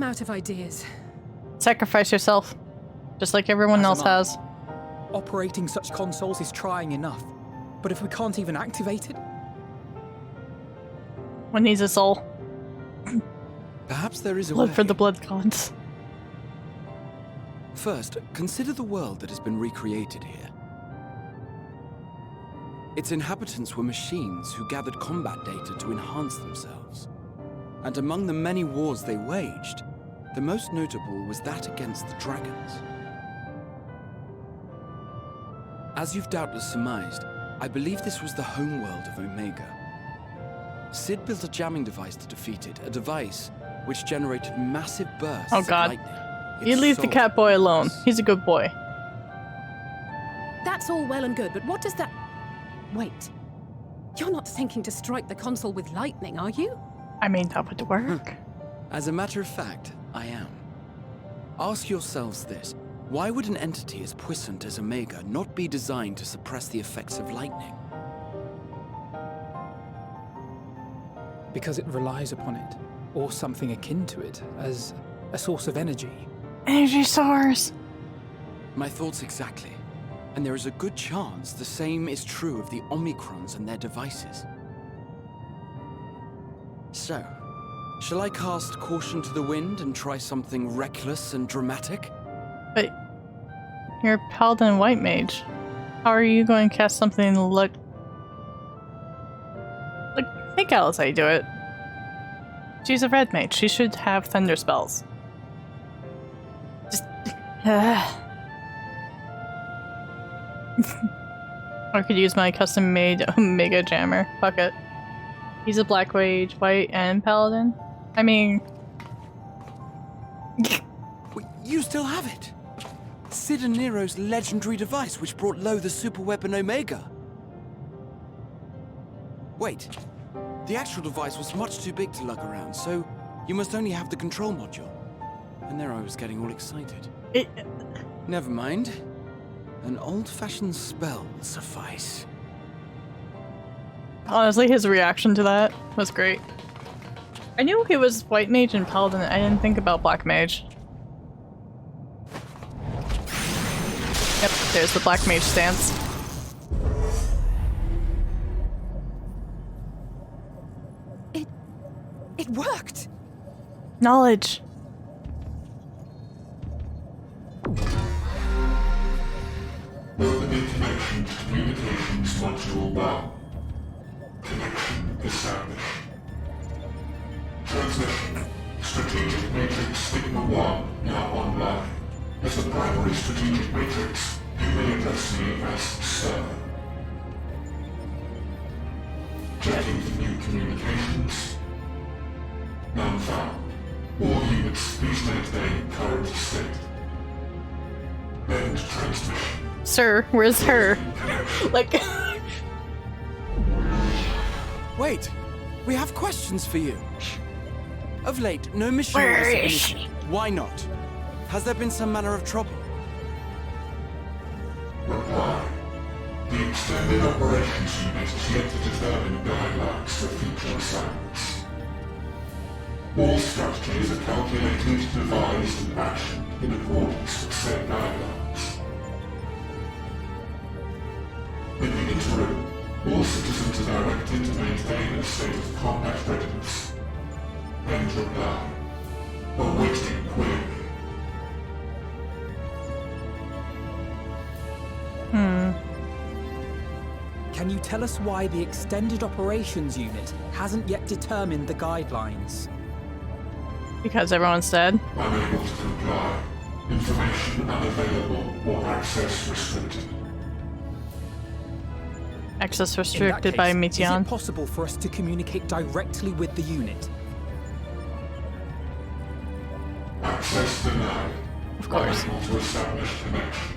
I'm out of ideas. Sacrifice yourself, just like everyone else has. Operating such consoles is trying enough, but if we can't even activate it... One needs a soul. Perhaps there is a Blood way. for the blood gods. First, consider the world that has been recreated here. Its inhabitants were machines who gathered combat data to enhance themselves. And among the many wars they waged, the most notable was that against the dragons. As you've doubtless surmised, I believe this was the homeworld of Omega. Sid built a jamming device to defeat it, a device which generated massive bursts Oh god. of lightning. You leave the cat boy alone. He's a good boy. That's all well and good, but what does that... Wait. You're not thinking to strike the console with lightning, are you? I mean, that would work. As a matter of fact, I am. Ask yourselves this. Why would an entity as puissant as Omega not be designed to suppress the effects of lightning? Because it relies upon it, or something akin to it, as a source of energy. Energy source! My thoughts exactly. And there is a good chance the same is true of the Omicrons and their devices. So, shall I cast caution to the wind and try something reckless and dramatic? But you're a paladin white mage. How are you going to cast something like... think Alice how you do it. She's a red mage. She should have thunder spells. Just... I could use my custom-made Omega Jammer. Fuck it. He's a black mage, white, and paladin. I mean... Wait, you still have it? Sid and Nero's legendary device which brought low the super weapon Omega. Wait, the actual device was much too big to lug around, so you must only have the control module. And there I was getting all excited. Never mind. An old-fashioned spell will suffice. Honestly, his reaction to that was great. I knew he was white mage and paladin. I didn't think about black mage. Yep, there's the black mage stance. It worked! Knowledge. Opening connection to communications module 1. Connection established. Transmission. Strategic Matrix Sigma 1 now online. As a primary strategic matrix, you may address me as Sir. Checking for new communications. None found. All units, please maintain current state. End transmission. Sir, where's her? Like... Wait, we have questions for you. Of late, no mission Where was is initiated. Why not? Has there been some manner of trouble? Reply. The Extended Operations Unit is yet to determine guidelines for future assignments. All strategies are calculated, devised, and actioned in accordance with said guidelines. In the interim, all citizens are directed to maintain a state of combat readiness. End reply. Awaiting query. Can you tell us why the Extended Operations Unit hasn't yet determined the guidelines? Because everyone's dead. Unable to comply. Information unavailable or access restricted. Access In that restricted case, by is Mityan. it possible for us to communicate directly with the unit? Access denied. Of course. Unable to establish connection.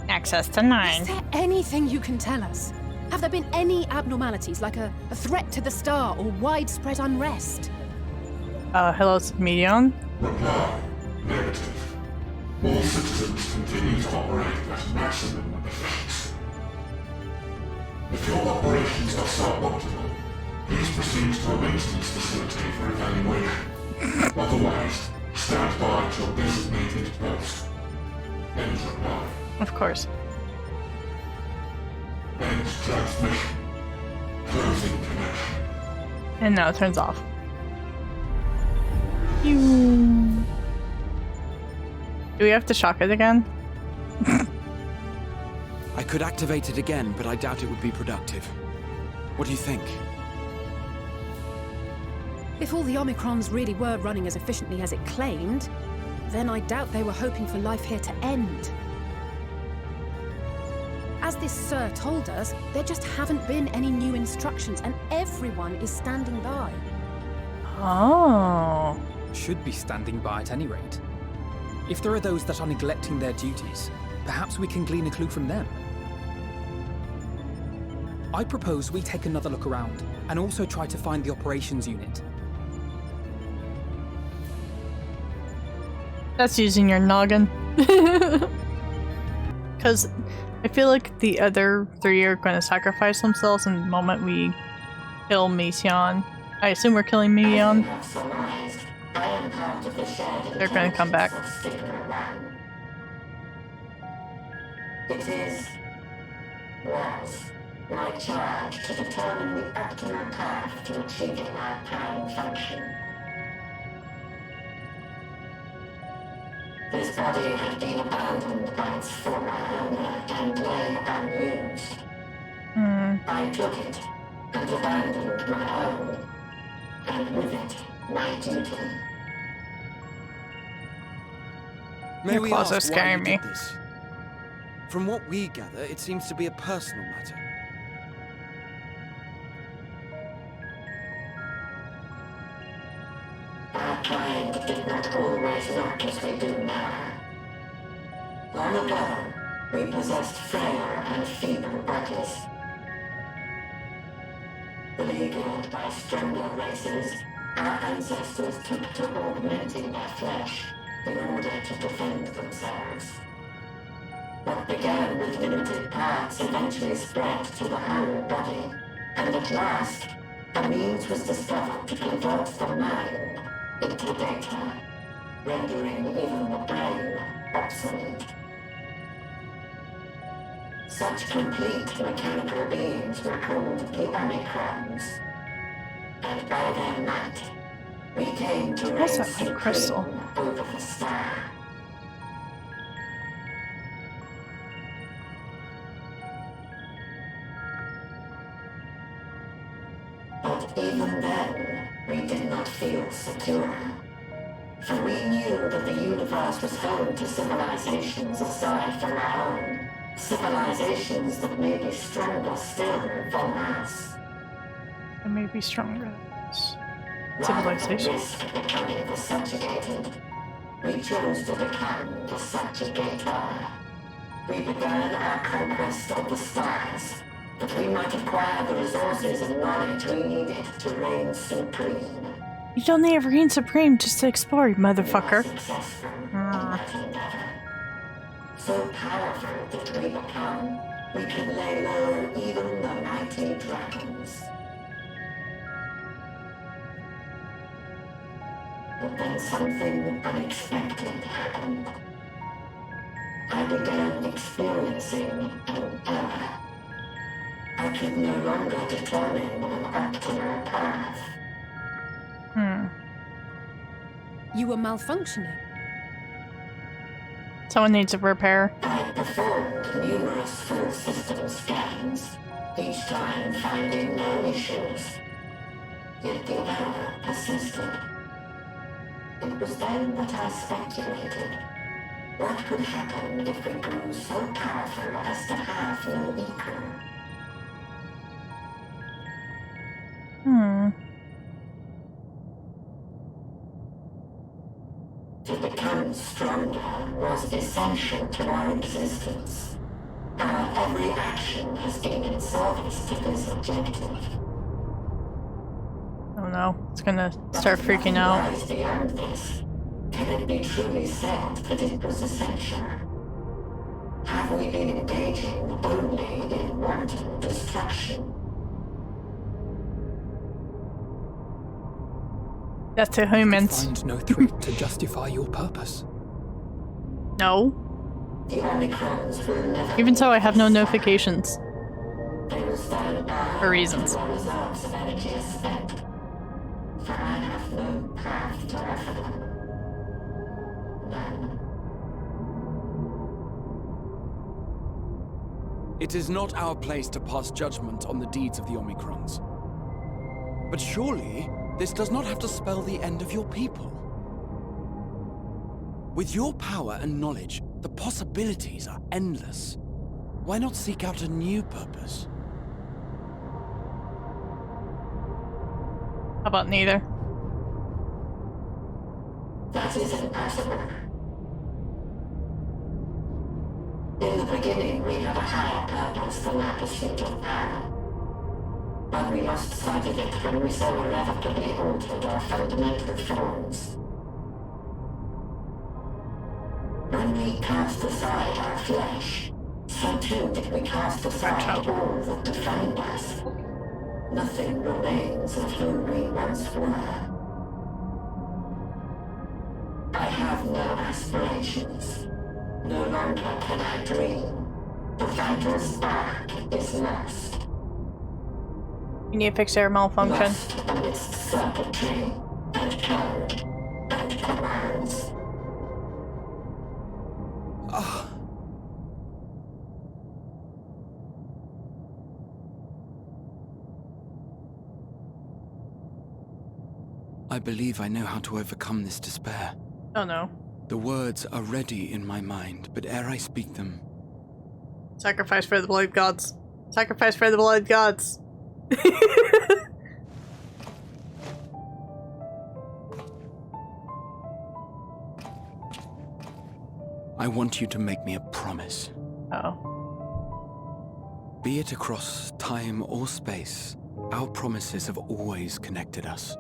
Access to Is 9. there anything you can tell us? Have there been any abnormalities, like a threat to the star or widespread unrest? Hello, Mityan. Reply. Negative. All citizens continue to operate at maximum efficiency. If your operations are suboptimal, please proceed to a maintenance facility for evaluation. Otherwise, stand by at your designated post. End reply. Of course. End transmission. Closing connection. And now it turns off. Do we have to shock it again? I could activate it again, but I doubt it would be productive. What do you think? If all the Omicrons really were running as efficiently as it claimed, then I doubt they were hoping for life here to end. As this Sir told us, there just haven't been any new instructions, and everyone is standing by. Oh. Should be standing by at any rate. If there are those that are neglecting their duties, perhaps we can glean a clue from them. I propose we take another look around, and also try to find the operations unit. That's using your noggin. Because I feel like the other three are going to sacrifice themselves in the moment we kill Mission. I assume we're killing Mission. They're going to come back. It is, was, my charge to determine the optimal path to achieving our prime function. This body had been abandoned by its former owner and lay unused. I took it and abandoned my own, and with it, my duty. May Your we claws are ask why scaring you me. did this? From what we gather, it seems to be a personal matter. Our kind did not always look as we do now. Long ago, we possessed frail and feeble bodies. Beleaguered by stronger races, our ancestors took to augmenting their flesh in order to defend themselves. What began with limited parts eventually spread to the whole body, and at last, a means was discovered to convert the mind into data, rendering even the brain obsolete. Such complete mechanical beings were called the Omicrons, and by their might, we came to What's reign that big crystal? supreme over the star. But even then, we did not feel secure. For we knew that the universe was home to civilizations aside from our own. Civilizations that may be stronger still than us. It may be stronger than us. Rather than Civilization. risk becoming the subjugated, we chose to become the subjugator. We began our conquest of the stars, that we might acquire the resources and knowledge we needed to reign supreme. You don't need to reign supreme just to explore, you motherfucker. Successful in that endeavor. So powerful did we become, we could lay low even the mighty dragons. But then something unexpected happened. I began experiencing an error. I could no longer determine an optimal path. You were malfunctioning. Someone needs a repair. I performed numerous full system scans, each time finding no issues. Yet the error persisted. It was then that I speculated. What could happen if we grew so powerful as to have no equal? To become stronger was essential to our existence. Our every action has been in service to this objective. Oh no, it's gonna start freaking out. Rise beyond this. Can it be truly said that it was essential? Have we been engaging only in wanton destruction? Death to You could humans. find no threat to justify your purpose. No. The Omicrons will never. Even so, I have no notifications. They will stand by For reasons. until reserves of energy is spent. For I have no path to offer them. None. It is not our place to pass judgment on the deeds of the Omicrons. But surely, this does not have to spell the end of your people. With your power and knowledge, the possibilities are endless. Why not seek out a new purpose? How about neither? That is impossible. In the beginning, we had a higher purpose than our pursuit of power. But we lost sight of it when we so irrevocably altered our fundamental forms. When we cast aside our flesh, so too did we cast aside all that defined us. Nothing remains of who we once were. I have no aspirations. No longer can I dream. The vital spark is lost. You need to fix their malfunction. Lost amidst circuitry and code and commands. I believe I know how to overcome this despair. Oh no. The words are ready in my mind, but ere I speak them, Sacrifice for the blood gods. Sacrifice for the blood gods. I want you to make me a promise. Oh. Be it across time or space, our promises have always connected us.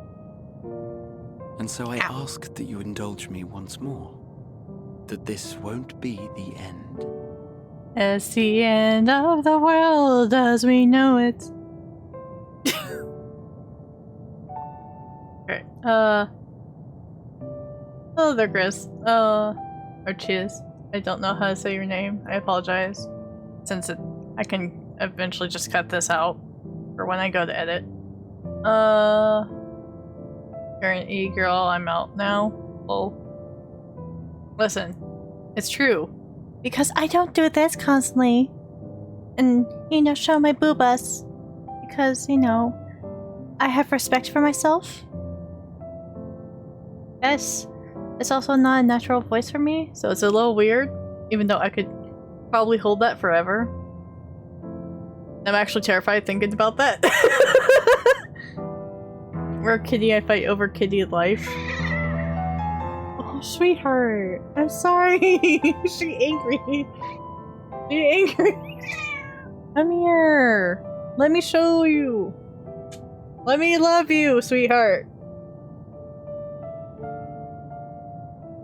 And so I ask that you indulge me once more. That this won't be the end. It's the end of the world as we know it. Okay. Hello there, Chris. Or Chiz. I don't know how to say your name. I apologize. Since I can eventually just cut this out for when I go to edit. You're an e-girl, I'm out now. Oh. Listen, it's true. Because I don't do this constantly. And, you know, show my boobas. Because, you know, I have respect for myself. Yes. It's also not a natural voice for me, so it's a little weird. Even though I could probably hold that forever. I'm actually terrified thinking about that. Where kitty I fight over kitty life. Oh, sweetheart. I'm sorry. She angry. She angry. Come here. Let me show you. Let me love you, sweetheart.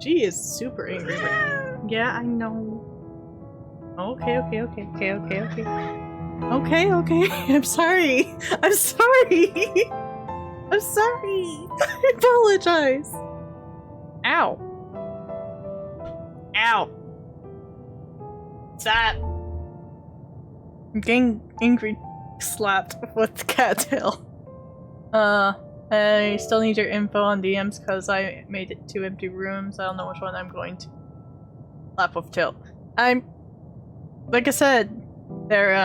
She is super angry right now. Yeah, I know. Okay. Okay. I'm sorry. I'm sorry. I'm sorry. I apologize. Ow. Ow. Stop. I'm getting angry slapped with the cattail. I still need your info on DMs because I made it 2 empty rooms. I don't know which one I'm going to. Slap with tilt. Like I said, they're,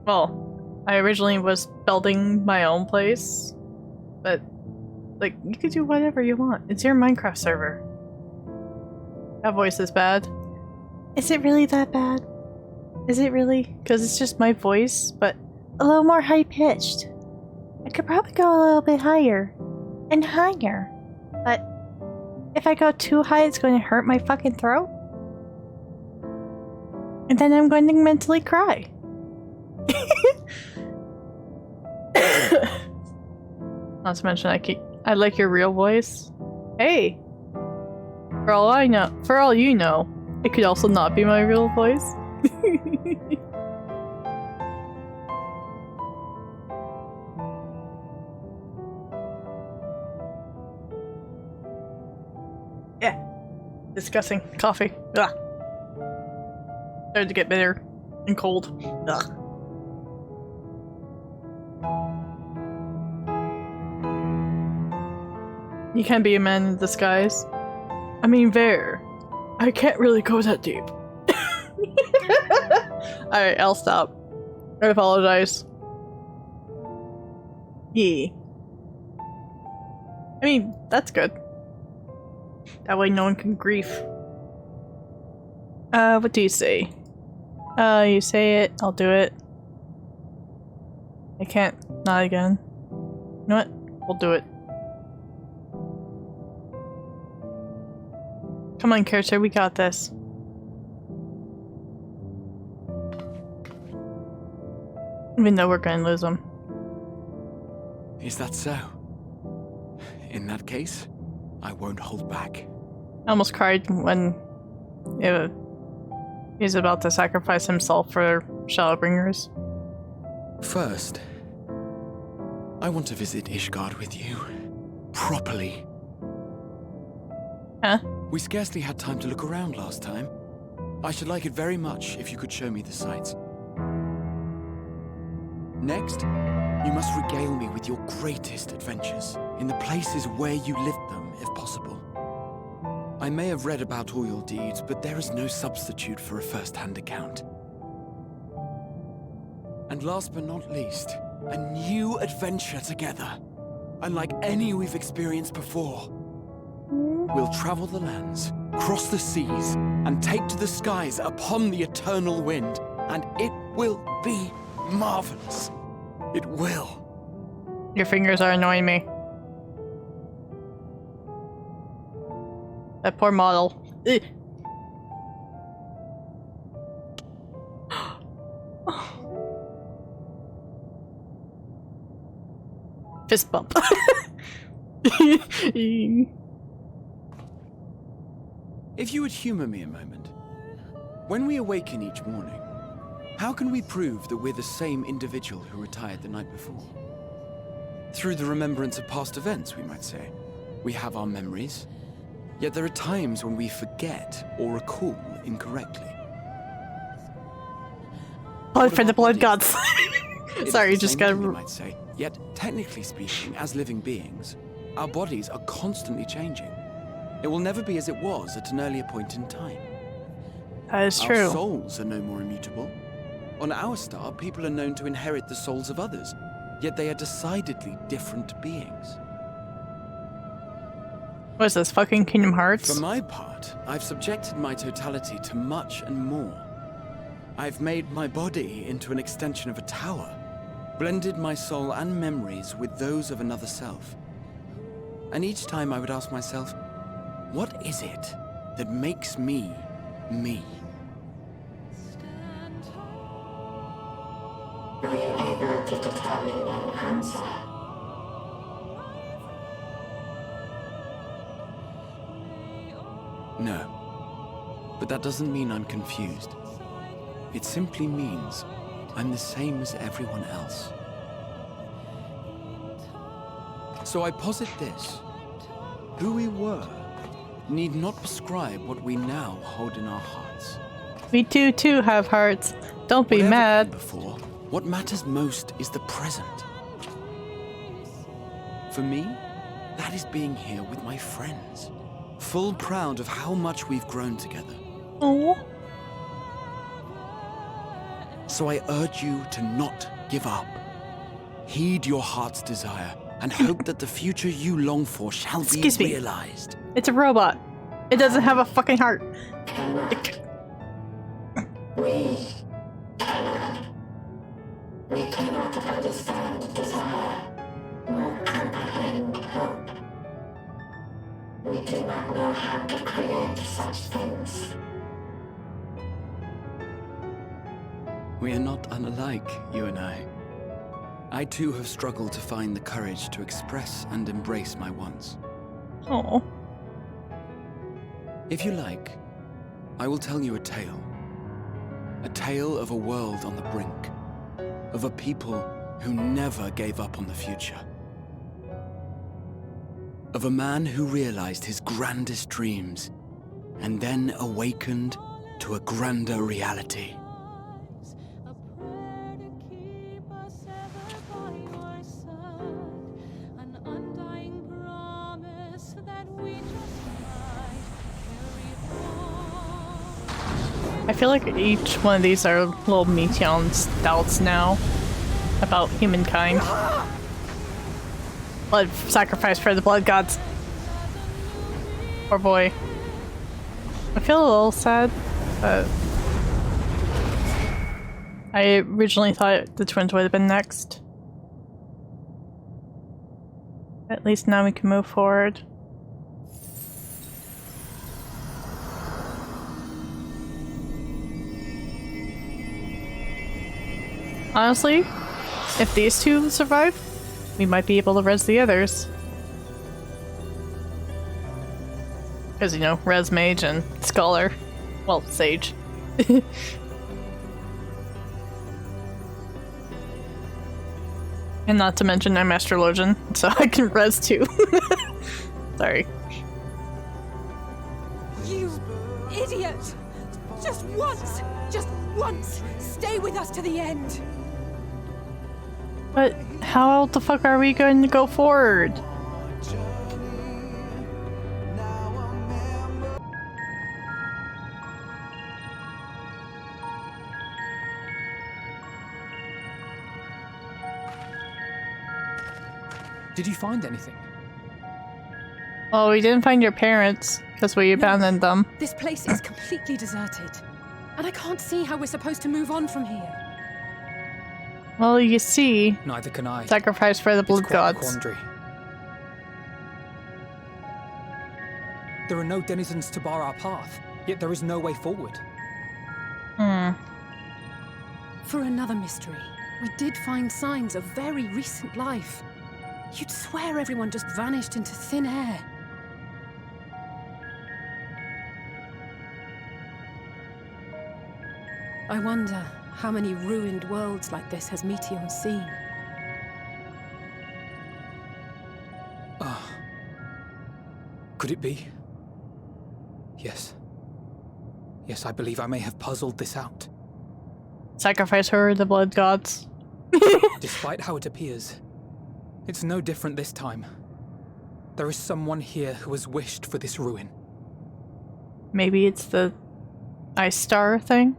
well, I originally was building my own place, but, like, you could do whatever you want. It's your Minecraft server. That voice is bad. Is it really that bad? Is it really? Because it's just my voice, but a little more high-pitched. I could probably go a little bit higher. And higher. But if I go too high, it's going to hurt my fucking throat. And then I'm going to mentally cry. Not to mention, I like your real voice. Hey! For all you know, it could also not be my real voice. Disgusting. Coffee. Ugh. Started to get bitter and cold. Ugh. You can't be a man in disguise. I mean, there. I can't really go that deep. Alright, I'll stop. I apologize. Yeah. I mean, that's good. That way no one can grief. What do you say? You say it, I'll do it. I can't. Not again. You know what? We'll do it. Come on, character, we got this. Even though we're gonna lose them. Is that so? In that case, I won't hold back. I almost cried when he's about to sacrifice himself for Shadowbringers. First, I want to visit Ishgard with you. Properly. Huh? We scarcely had time to look around last time. I should like it very much if you could show me the sights. Next, you must regale me with your greatest adventures, in the places where you lived them, if possible. I may have read about all your deeds, but there is no substitute for a first-hand account. And last but not least, a new adventure together, unlike any we've experienced before. We'll travel the lands, cross the seas, and take to the skies upon the eternal wind, and it will be marvelous. It will. Your fingers are annoying me. That poor model. Ugh. Fist bump. If you would humor me a moment. When we awaken each morning, how can we prove that we're the same individual who retired the night before? Through the remembrance of past events, we might say. We have our memories, yet there are times when we forget or recall incorrectly. Blood for the blood gods. Sorry, you just got. You might say. Yet, technically speaking, as living beings, our bodies are constantly changing. It will never be as it was at an earlier point in time. That is true. Our souls are no more immutable. On our star, people are known to inherit the souls of others, yet they are decidedly different beings. What is this, fucking Kingdom Hearts? For my part, I've subjected my totality to much and more. I've made my body into an extension of a tower, blended my soul and memories with those of another self. And each time I would ask myself, what is it that makes me, me? Are you able to determine an answer? No. But that doesn't mean I'm confused. It simply means I'm the same as everyone else. So I posit this. Who we were need not prescribe what we now hold in our hearts. We too have hearts. Don't be Whatever mad. came before, what matters most is the present. For me, that is being here with my friends, full proud of how much we've grown together. Oh. So I urge you to not give up. Heed your heart's desire and hope that the future you long for shall be realized. It's a robot. It doesn't have a fucking heart. We cannot understand desire, nor comprehend hope. We do not know how to create such things. We are not unlike, you and I. I too have struggled to find the courage to express and embrace my wants. Oh. If you like, I will tell you a tale. A tale of a world on the brink. Of a people who never gave up on the future. Of a man who realized his grandest dreams and then awakened to a grander reality. I feel like each one of these are little Meteon's doubts now about humankind. Blood sacrifice for the blood gods. Poor boy. I feel a little sad, but I originally thought the twins would have been next. At least now we can move forward. Honestly, if these two survive, we might be able to res the others. Because, you know, res mage and scholar. Well, sage. And not to mention I'm astrologian, so I can res too. Sorry. You idiot! Just once, stay with us to the end. But how the fuck are we going to go forward? Did you find anything? Well, we didn't find your parents because we abandoned them. This place is completely deserted. And I can't see how we're supposed to move on from here. Well, you see, Neither can I. sacrifice for the It's blood quite a gods. quandary. There are no denizens to bar our path, yet there is no way forward. For another mystery, we did find signs of very recent life. You'd swear everyone just vanished into thin air. I wonder how many ruined worlds like this has Meteon seen? Could it be? Yes. Yes, I believe I may have puzzled this out. Sacrifice her, the blood gods. Despite how it appears, it's no different this time. There is someone here who has wished for this ruin. Maybe it's the Ice Star thing?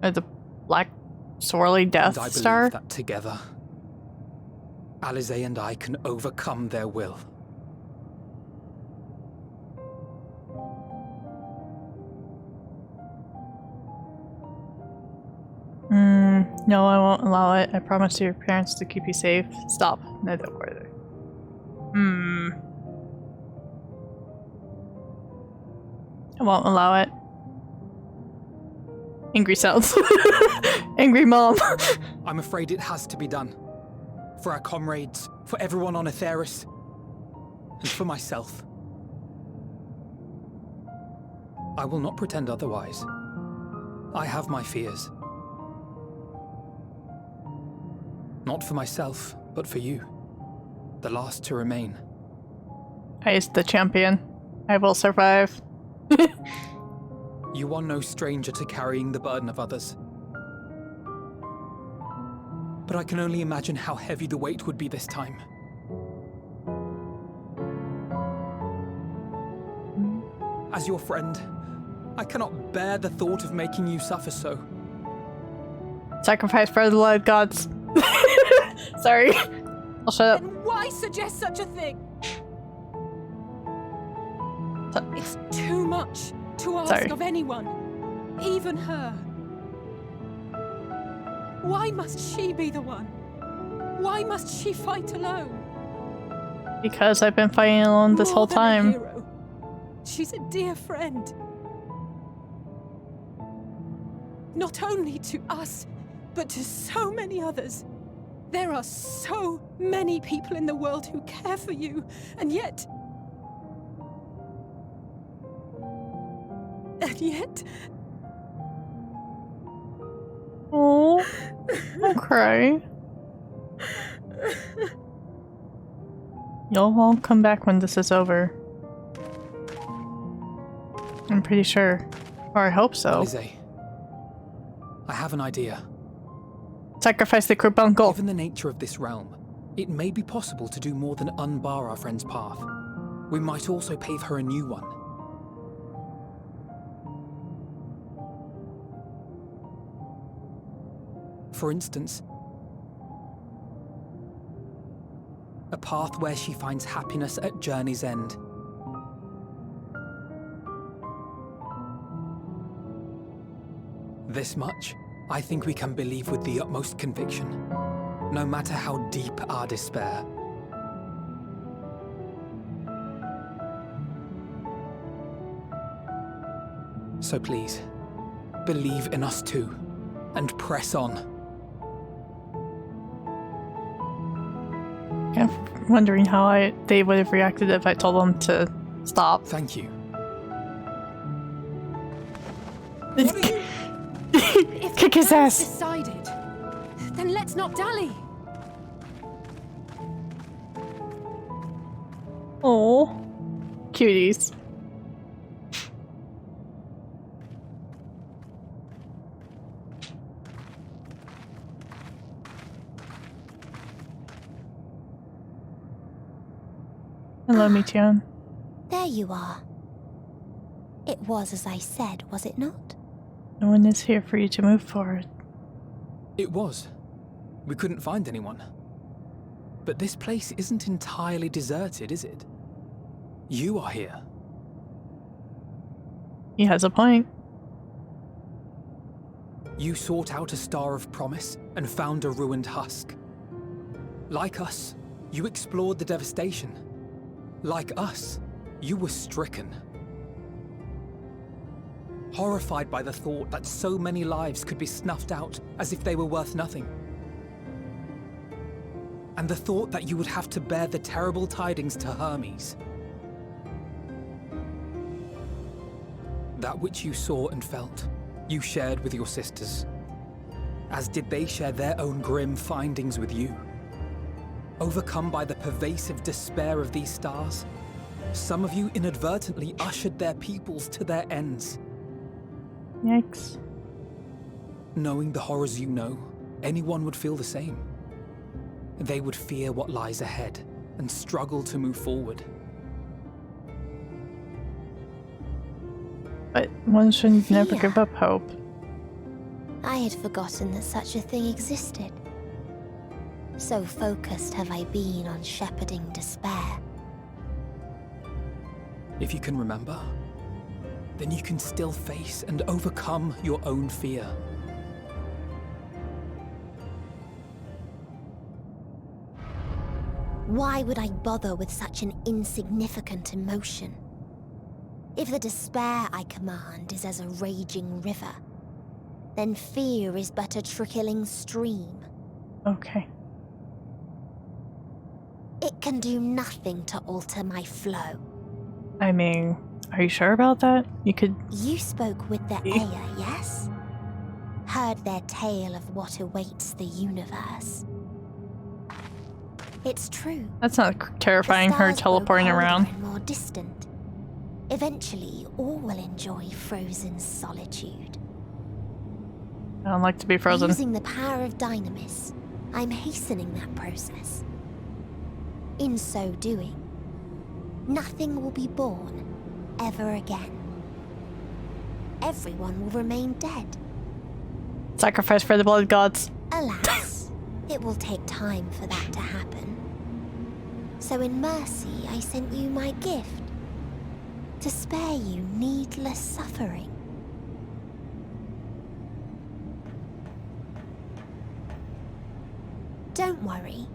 Or the Black Swirly Death And I believe Star? that together, Alize and I can overcome their will. No, I won't allow it. I promise your parents to keep you safe. Stop. No, don't worry. I won't allow it. Angry sounds. Angry mom. I'm afraid it has to be done. For our comrades, for everyone on Aetheris, and for myself. I will not pretend otherwise. I have my fears. Not for myself, but for you. The last to remain. I is the champion. I will survive. You are no stranger to carrying the burden of others. But I can only imagine how heavy the weight would be this time. As your friend, I cannot bear the thought of making you suffer so. Sacrifice for the blood gods. Sorry. I'll shut up. Then why suggest such a thing? It's too much to ask Sorry. of anyone, even her. Why must she be the one? Why must she fight alone? Because I've been fighting alone this More whole than a time. hero, she's a dear friend. Not only to us, but to so many others. There are so many people in the world who care for you, and yet... Oh, don't cry. Y'all won't come back when this is over. I'm pretty sure. Or I hope so. Alize, I have an idea. Sacrifice the group uncle. Given the nature of this realm, it may be possible to do more than unbar our friend's path. We might also pave her a new one. For instance, a path where she finds happiness at journey's end. This much, I think we can believe with the utmost conviction, no matter how deep our despair. So please, believe in us too, and press on. I'm wondering how they would have reacted if I told them to stop. Thank you. Kick his ass. Decided. Then let's not dally. Oh, cuties. Hello, Michion. There you are. It was as I said, was it not? No one is here for you to move forward. It was. We couldn't find anyone. But this place isn't entirely deserted, is it? You are here. He has a point. You sought out a star of promise and found a ruined husk. Like us, you explored the devastation. Like us, you were stricken. Horrified by the thought that so many lives could be snuffed out as if they were worth nothing. And the thought that you would have to bear the terrible tidings to Hermes. That which you saw and felt, you shared with your sisters, as did they share their own grim findings with you. Overcome by the pervasive despair of these stars, some of you inadvertently ushered their peoples to their ends. Yikes. Knowing the horrors you know, anyone would feel the same. They would fear what lies ahead and struggle to move forward. But one should never Fear. give up hope. I had forgotten that such a thing existed. So focused have I been on shepherding despair. If you can remember, then you can still face and overcome your own fear. Why would I bother with such an insignificant emotion? If the despair I command is as a raging river, then fear is but a trickling stream. Okay. It can do nothing to alter my flow. I mean, are you sure about that? You could... You spoke with the Aya, yes? Heard their tale of what awaits the universe. It's true. That's not terrifying, The her stars grow teleporting colder around. and more distant. Eventually, all will enjoy frozen solitude. I don't like to be frozen. Using the power of Dynamis, I'm hastening that process. In so doing, nothing will be born ever again. Everyone will remain dead. Sacrifice for the blood gods. Alas, it will take time for that to happen. So in mercy, I sent you my gift. To spare you needless suffering. Don't worry.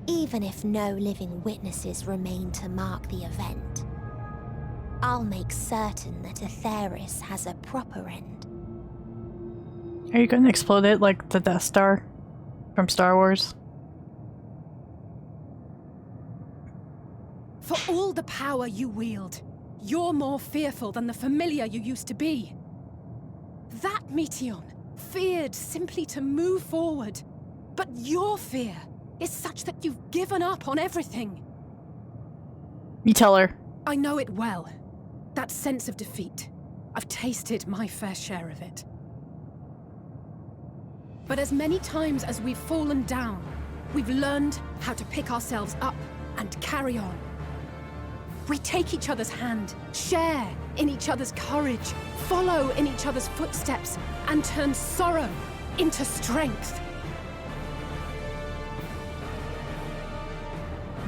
Even if no living witnesses remain to mark the event, I'll make certain that Atheris has a proper end. Are you gonna explode it like the Death Star from Star Wars? For all the power you wield, you're more fearful than the familiar you used to be. That Meteion feared simply to move forward. But your fear is such that you've given up on everything. You tell her. I know it well. That sense of defeat, I've tasted my fair share of it. But as many times as we've fallen down, we've learned how to pick ourselves up and carry on. We take each other's hand, share in each other's courage, follow in each other's footsteps, and turn sorrow into strength.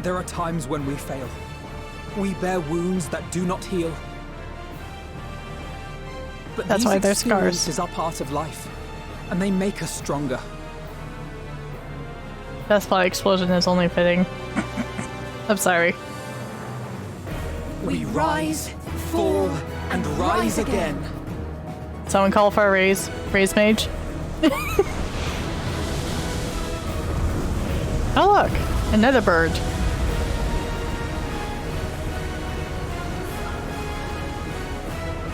There are times when we fail. We bear wounds that do not heal. But That's these why they're scars. experiences are part of life, and they make us stronger. That's why explosion is only fitting. I'm sorry. We rise, fall, and rise again. Someone call for a raise. Raise mage. Oh look! Another bird.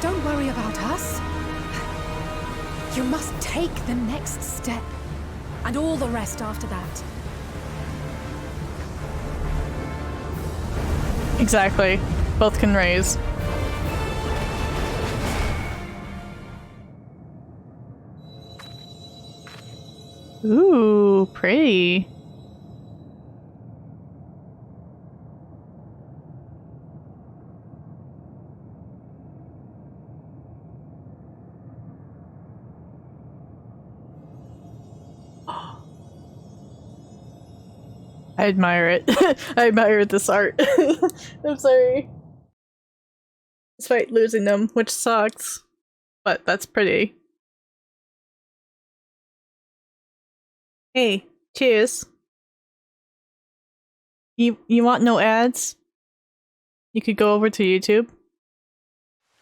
Don't worry about us. You must take the next step, and all the rest after that. Exactly. Both can raise. Ooh, pretty. I admire it. I admire this art. I'm sorry. Despite losing them, which sucks. But that's pretty. Hey, cheers. You want no ads? You could go over to YouTube.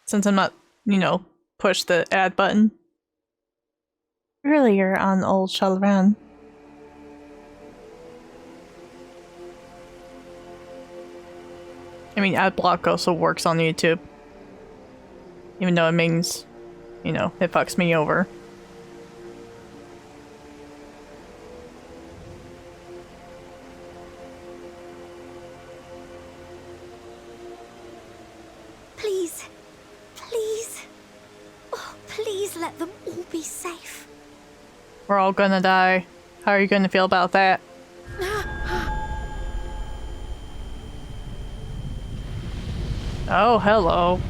Since I'm not, you know, push the ad button. Earlier on Old Shalran. I mean, ad block also works on YouTube. Even though it means, you know, it fucks me over. Please. Please. Oh, please let them all be safe. We're all gonna die. How are you gonna feel about that? Oh, hello.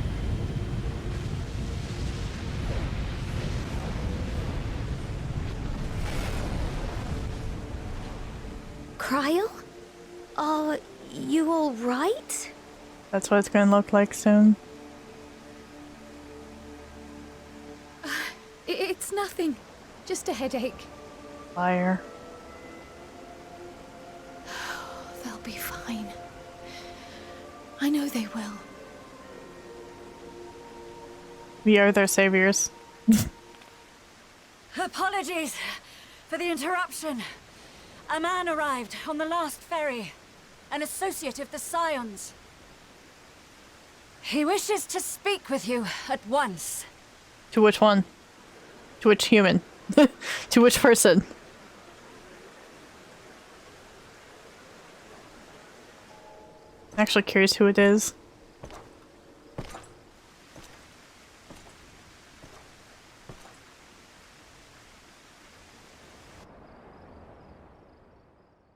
Cryle? Are you all right? That's what it's gonna look like soon. It's nothing. Just a headache. Liar. They'll be fine. I know they will. We are their saviors. Apologies for the interruption. A man arrived on the last ferry, an associate of the Scions. He wishes to speak with you at once. To which one? To which human? To which person? I'm actually curious who it is.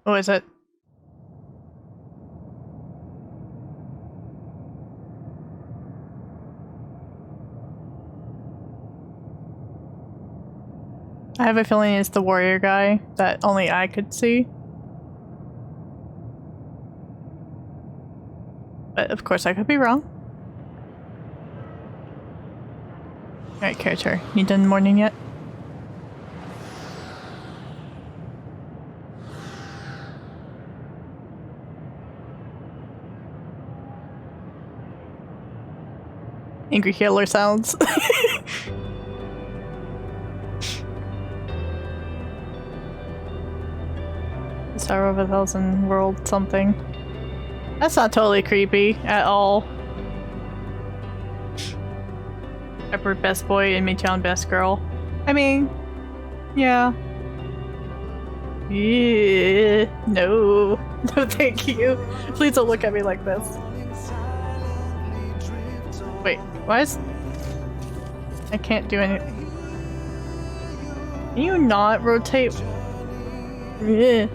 Who is it? I have a feeling it's the warrior guy that only I could see. But of course I could be wrong. Alright, character. You done morning yet? Angry killer sounds. Star of a Thousand World something. That's not totally creepy at all. Upward best boy and Midtown best girl. I mean, yeah. Yeah. No. No thank you. Please don't look at me like this. Wait. Why is... I can't do any... Can you not rotate? Ugh.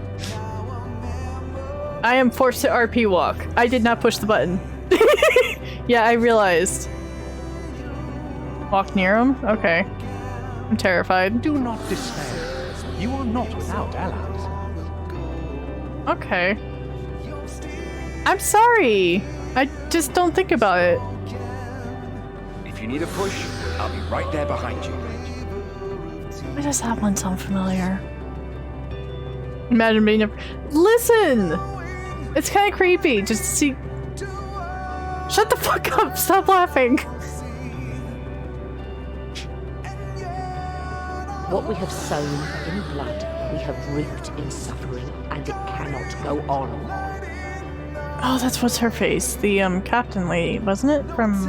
I am forced to RP walk. I did not push the button. Yeah, I realized. Walk near him? Okay. I'm terrified. Do not despair. You are not without allies. Okay. I'm sorry. I just don't think about it. If you need a push, I'll be right there behind you. Why does that one sound familiar? Imagine being a... Listen! It's kind of creepy just to see... Shut the fuck up! Stop laughing! What we have sown in blood, we have reaped in suffering, and it cannot go on. Oh, that's what's her face. The, captain lady, wasn't it? From,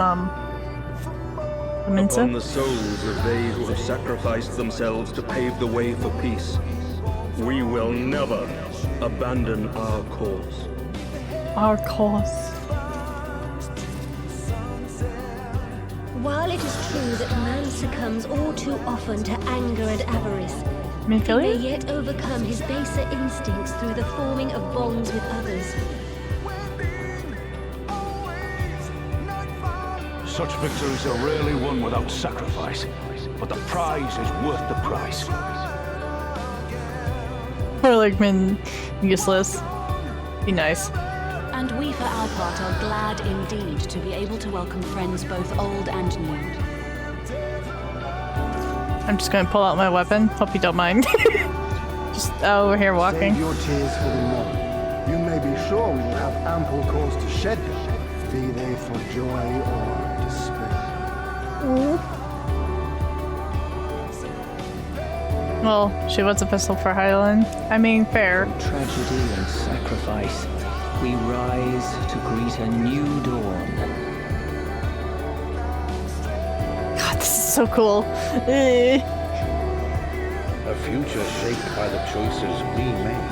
Minsa? Upon the souls of they who have sacrificed themselves to pave the way for peace, we will never abandon our cause. Our cause. While it is true that man succumbs all too often to anger and avarice, he may yet overcome his baser instincts through the forming of bonds with others. Such victories are rarely won without sacrifice, but the prize is worth the price. Or like been useless. Be nice. And we for our part are glad indeed to be able to welcome friends both old and new. I'm just gonna pull out my weapon. Hope you don't mind. Just over here walking. Save your tears for the morning. You may be sure we will have ample cause to shed them, be they for joy or despair. Well, she was a pistol for Highland. I mean, fair. Tragedy and sacrifice, we rise to greet a new dawn. God, this is so cool. A future shaped by the choices we made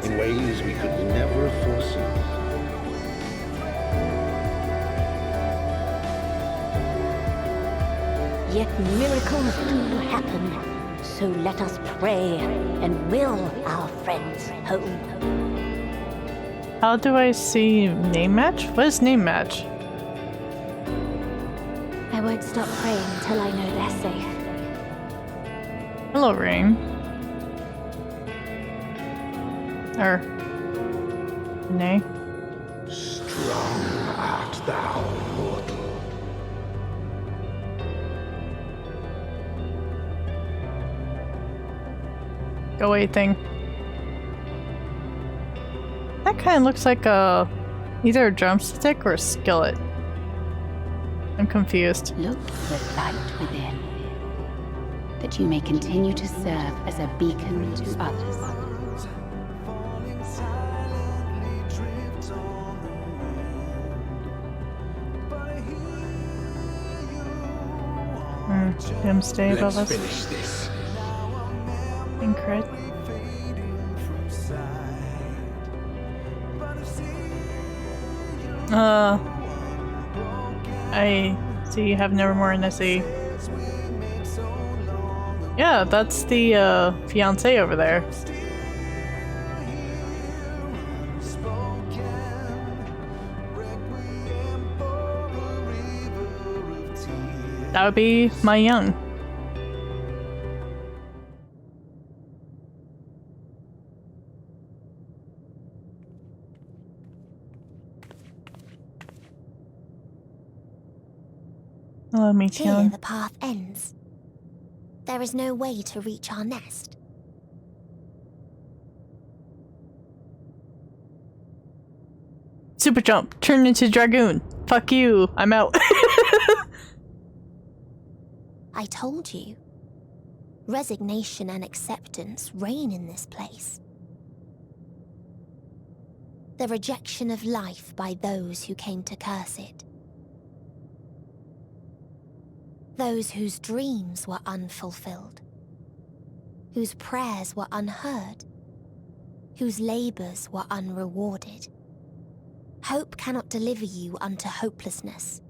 in ways we could never foresee. Yet miracles do happen, so let us pray and will our friends home. How do I see name match? What is name match? I won't stop praying until I know they're safe. Hello, Rain. Or... Nay. Strong art thou, mortal. Go away thing. That kind of looks like a... either a drumstick or a skillet. I'm confused. Look for the light within, that you may continue to serve as a beacon to others. Him stay above us. Let's finish this. Incred. I see you have Nevermore in SE. Yeah, that's the fiancé over there. That would be my young. Hello, Here Meteon. the path ends. There is no way to reach our nest. Super jump. Turn into Dragoon. Fuck you. I'm out. I told you. Resignation and acceptance reign in this place. The rejection of life by those who came to curse it. Those whose dreams were unfulfilled. Whose prayers were unheard. Whose labors were unrewarded. Hope cannot deliver you unto hopelessness.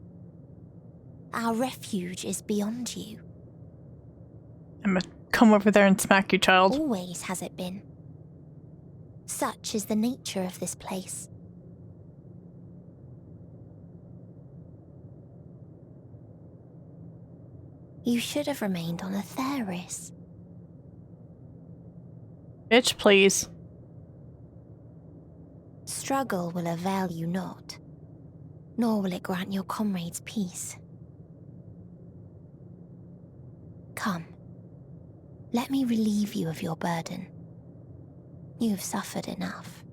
Our refuge is beyond you. I'm gonna come over there and smack you, child. Always has it been. Such is the nature of this place. You should have remained on Atheris. Bitch, please. Struggle will avail you not, nor will it grant your comrades peace. Come, let me relieve you of your burden. You've suffered enough.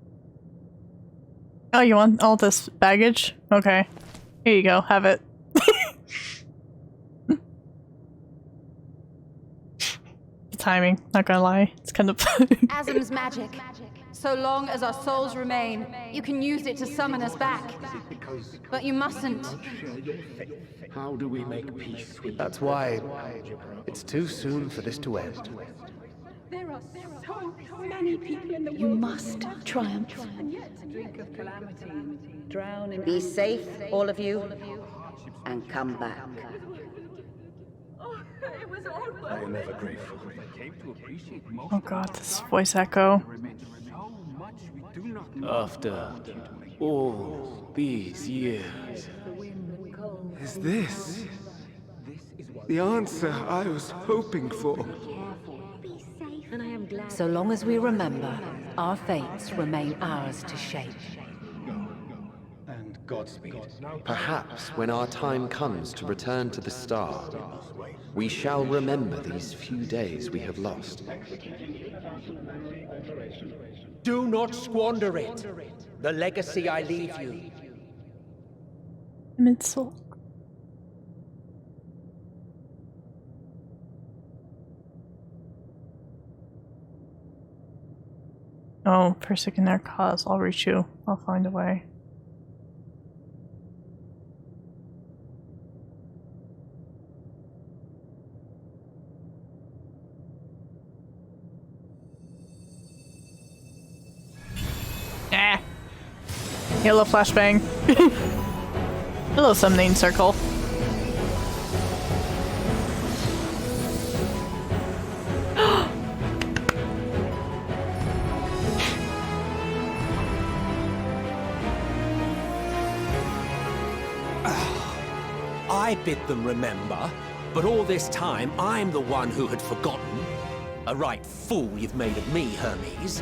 Oh, you want all this baggage? Okay. Here you go, have it. Timing, not gonna lie. It's kind of Asm's magic. So long as our souls remain, you can use it to summon us back. But you mustn't. How do we make peace with... That's why it's too soon for this to end. There are so many people in the world. You must triumph. Be safe, all of you, and come back. I am ever grateful. Oh god, this voice echo. After all these years. Is this the answer I was hoping for? So long as we remember, our fates remain ours to shape. And Godspeed. Perhaps when our time comes to return to the star, we shall remember these few days we have lost. Do not squander it. The legacy I leave you. Midsole. Oh, forsaken their cause. I'll reach you. I'll find a way. Ah. Hello, flashbang. Hello, summoning circle. I bid them remember, but all this time I'm the one who had forgotten. A right fool you've made of me, Hermes.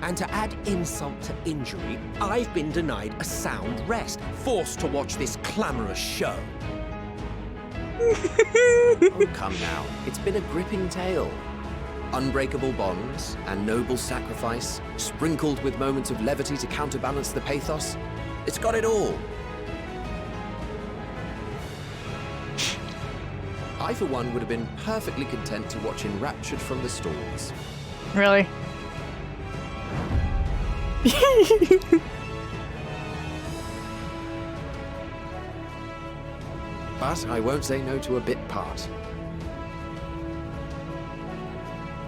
And to add insult to injury, I've been denied a sound rest, forced to watch this clamorous show. Oh, come now. It's been a gripping tale. Unbreakable bonds and noble sacrifice, sprinkled with moments of levity to counterbalance the pathos. It's got it all. I, for one, would have been perfectly content to watch enraptured from the stalls. Really? But I won't say no to a bit part.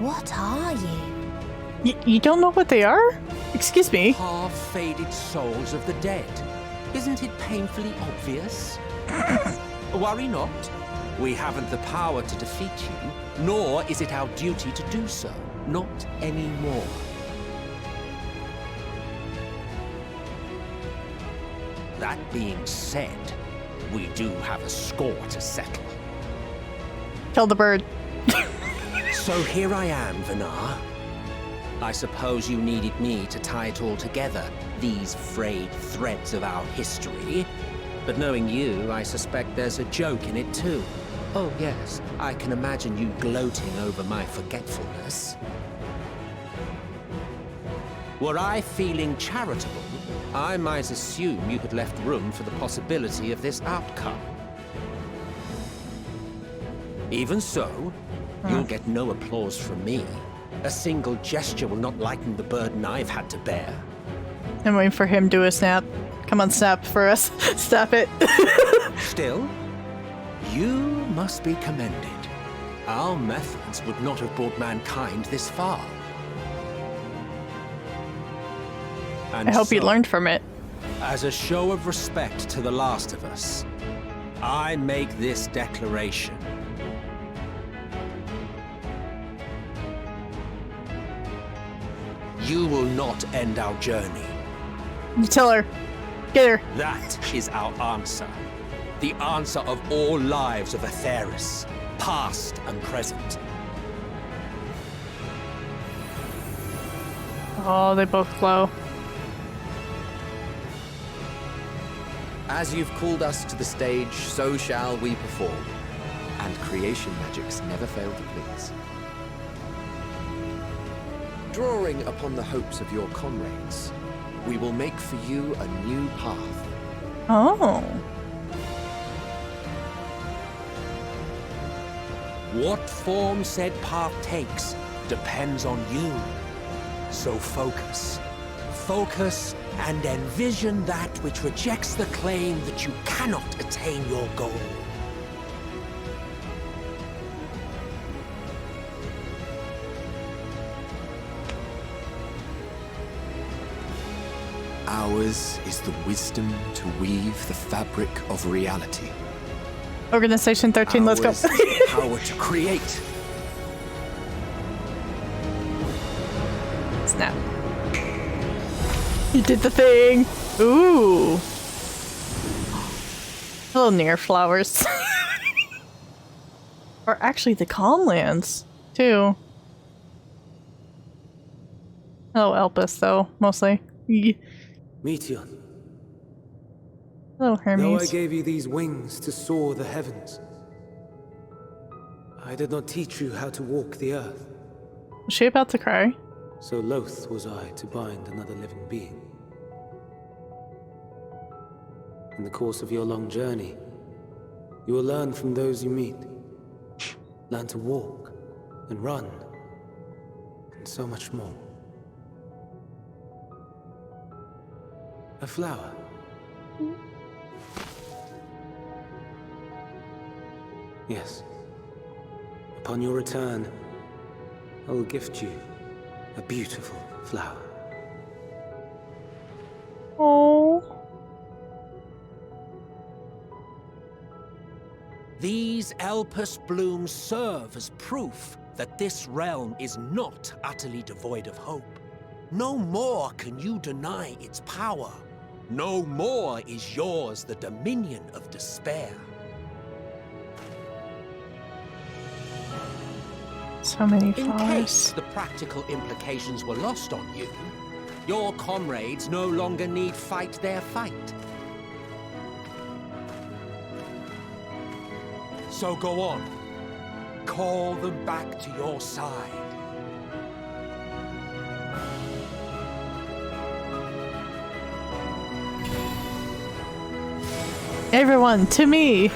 What are you? You don't know what they are? Excuse me? Half-faded souls of the dead. Isn't it painfully obvious? Worry not. We haven't the power to defeat you, nor is it our duty to do so. Not anymore. That being said, we do have a score to settle. Kill the bird. So here I am, Vanar. I suppose you needed me to tie it all together, these frayed threads of our history. But knowing you, I suspect there's a joke in it too. Oh yes, I can imagine you gloating over my forgetfulness. Were I feeling charitable, I might assume you had left room for the possibility of this outcome. Even so, you'll get no applause from me. A single gesture will not lighten the burden I've had to bear. I'm waiting for him to do a snap. Come on, snap for us. Snap it. Still, you must be commended. Our methods would not have brought mankind this far. And I hope you so, learned from it. As a show of respect to the last of us, I make this declaration. You will not end our journey. You tell her. Get her. That is our answer. The answer of all lives of Aetheris, past and present. Oh, they both glow. As you've called us to the stage, so shall we perform. And creation magics never fail to please. Drawing upon the hopes of your comrades, we will make for you a new path. Oh. What form said path takes depends on you. So focus. Focus and envision that which rejects the claim that you cannot attain your goal. Ours is the wisdom to weave the fabric of reality. Organization 13, let's go. Ours is the power to create. Snap. You did the thing. Ooh. Hello, near flowers. Or actually the Calmlands, too. Hello, Elpis, though, mostly. Meteion. Hello, Hermes. Though I gave you these wings to soar the heavens, I did not teach you how to walk the earth. Was she about to cry? So loath was I to bind another living being. In the course of your long journey, you will learn from those you meet. Learn to walk and run, and so much more. A flower. Yes. Upon your return, I will gift you a beautiful flower. Oh. These Elpis blooms serve as proof that this realm is not utterly devoid of hope. No more can you deny its power. No more is yours the dominion of despair. So many In flowers. case the practical implications were lost on you, your comrades no longer need fight their fight. So go on. Call them back to your side. Everyone, to me!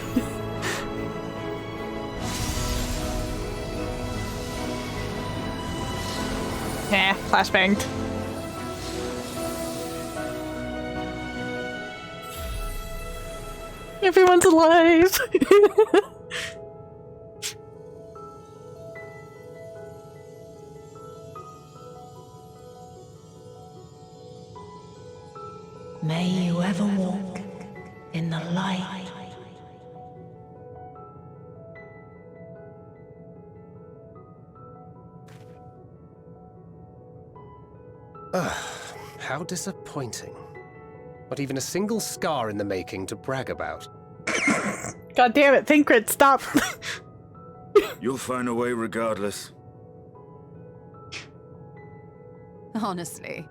Flashbanged. Everyone's alive! May you ever walk in the light. How disappointing. Not even a single scar in the making to brag about. God damn it, Thinkrit, stop! You'll find a way regardless. Honestly,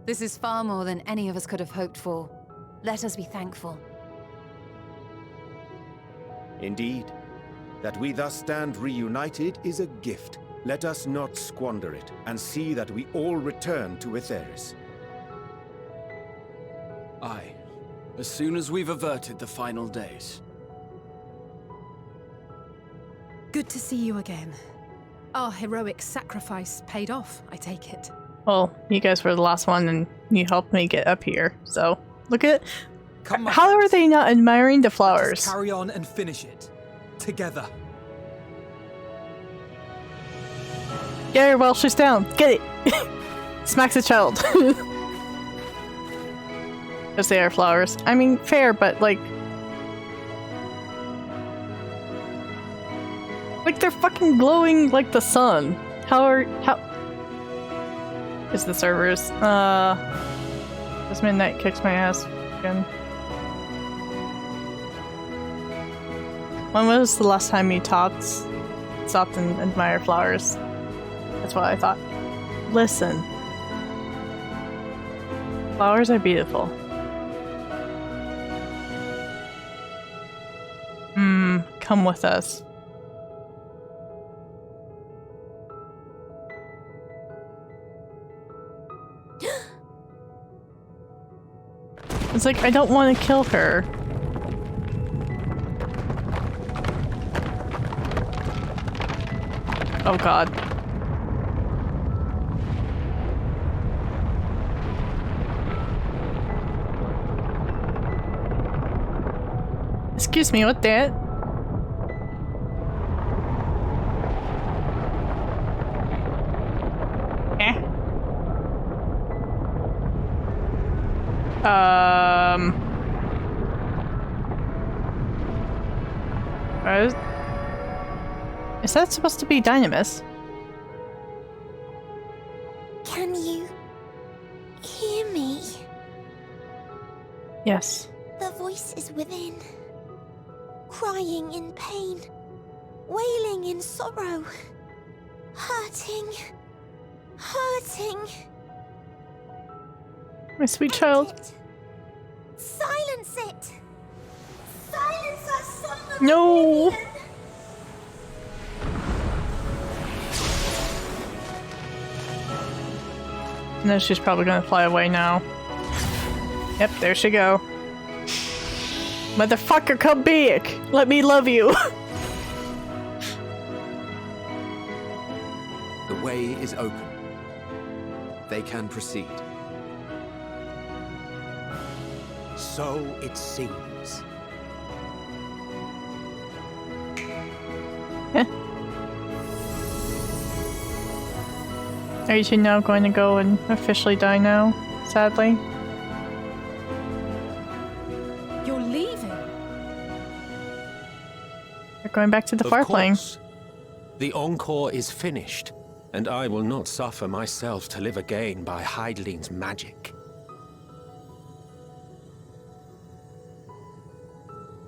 this is far more than any of us could have hoped for. Let us be thankful. Indeed. That we thus stand reunited is a gift. Let us not squander it, and see that we all return to Aetheris. Aye. As soon as we've averted the final days. Good to see you again. Our heroic sacrifice paid off, I take it. Well, you guys were the last one and you helped me get up here, so look at how are they not admiring the flowers? Just carry on and finish it. Together. Get her while she's down. Get it! Smacks a child. Because they are flowers. I mean, fair, but like... Like they're fucking glowing like the sun. How is the servers? This midnight kicks my ass again. When was the last time you stopped and admire flowers? That's what I thought. Listen. Flowers are beautiful. Come with us. It's like, I don't want to kill her. Oh god. Excuse me, what that? Is that supposed to be Dynamis? Can you hear me? Yes. The voice is within, crying in pain, wailing in sorrow, hurting. My sweet child. Silence it! Silence our song of No! rebellion! No, she's probably gonna fly away now. Yep, there she go. Motherfucker, come back! Let me love you! The way is open. They can proceed. So it seems. Are you two now going to go and officially die now, sadly? You're leaving? You're going back to the Farpling. The encore is finished, and I will not suffer myself to live again by Heideling's magic.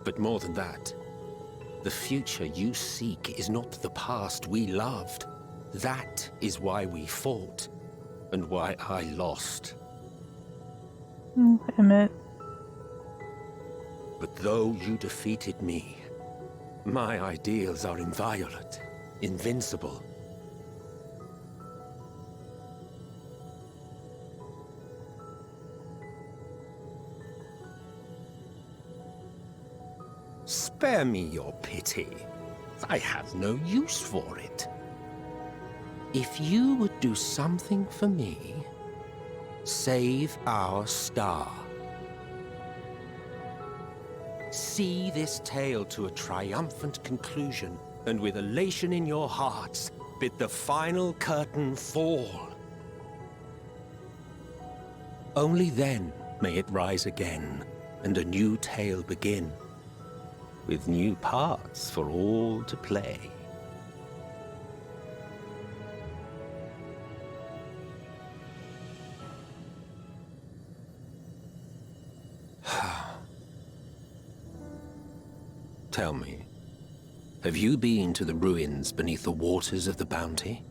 But more than that, the future you seek is not the past we loved. That is why we fought, and why I lost. Emmett. But though you defeated me, my ideals are inviolate, invincible. Spare me your pity. I have no use for it. If you would do something for me, save our star. See this tale to a triumphant conclusion, and with elation in your hearts, bid the final curtain fall. Only then may it rise again, and a new tale begin, with new parts for all to play. Tell me, have you been to the ruins beneath the waters of the Bounty?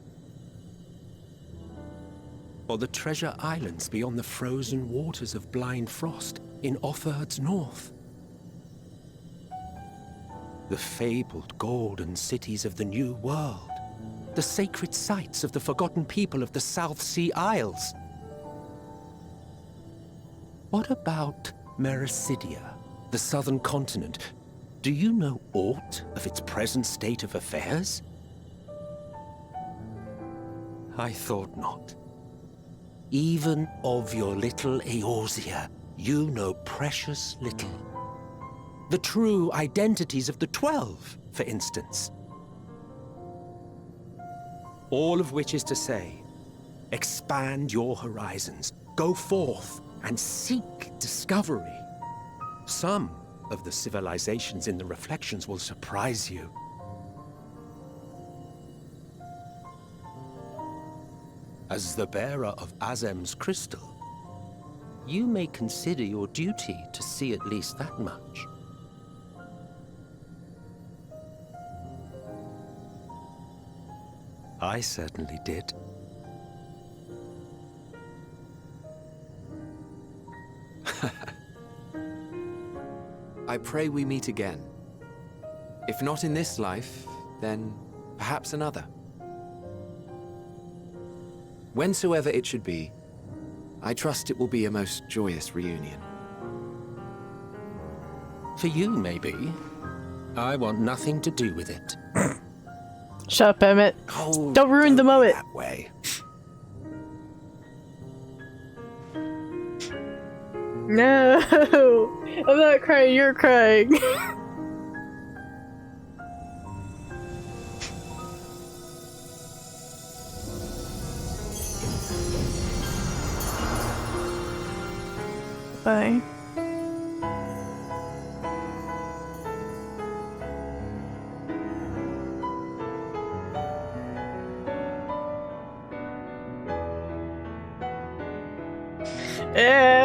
Or the treasure islands beyond the frozen waters of Blind Frost in Offerd's north? The fabled golden cities of the New World, the sacred sites of the forgotten people of the South Sea Isles? What about Mericidia, the southern continent? Do you know aught of its present state of affairs? I thought not. Even of your little Eorzea, you know precious little. The true identities of the 12, for instance. All of which is to say, expand your horizons, go forth and seek discovery. Some of the civilizations in the reflections will surprise you. As the bearer of Azem's crystal, you may consider your duty to see at least that much. I certainly did. I pray we meet again. If not in this life, then perhaps another. Whensoever it should be, I trust it will be a most joyous reunion. For you, maybe. I want nothing to do with it. Shut up, Emmett. Oh, don't ruin the moment. That way. No, I'm not crying, you're crying. Bye. Yeah.